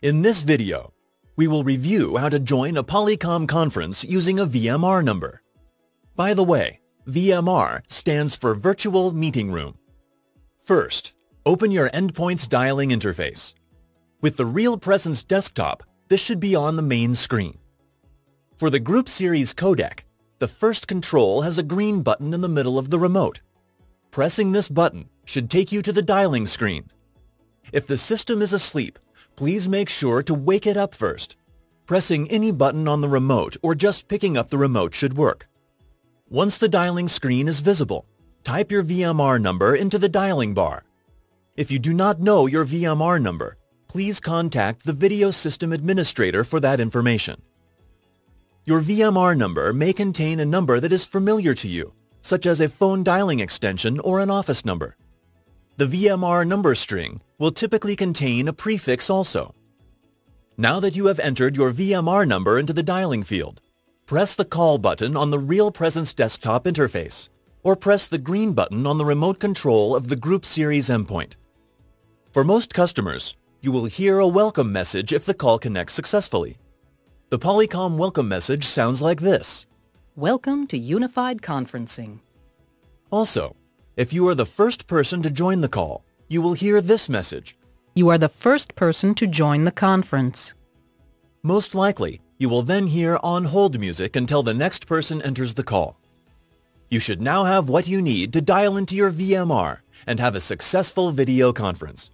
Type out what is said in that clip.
In this video, we will review how to join a Polycom conference using a VMR number. By the way, VMR stands for Virtual Meeting Room. First, open your Endpoints dialing interface. With the Real Presence desktop, this should be on the main screen. For the Group Series codec, the first control has a green button in the middle of the remote. Pressing this button should take you to the dialing screen. If the system is asleep, please make sure to wake it up first. Pressing any button on the remote or just picking up the remote should work. Once the dialing screen is visible, type your VMR number into the dialing bar. If you do not know your VMR number, please contact the Video System Administrator for that information. Your VMR number may contain a number that is familiar to you, such as a phone dialing extension or an office number. The VMR number string will typically contain a prefix also. Now that you have entered your VMR number into the dialing field, press the call button on the Real Presence desktop interface, or press the green button on the remote control of the Group Series endpoint. For most customers, you will hear a welcome message if the call connects successfully. The Polycom welcome message sounds like this. Welcome to Unified Conferencing. Also, if you are the first person to join the call, you will hear this message. You are the first person to join the conference. Most likely, you will then hear on-hold music until the next person enters the call. You should now have what you need to dial into your VMR and have a successful video conference.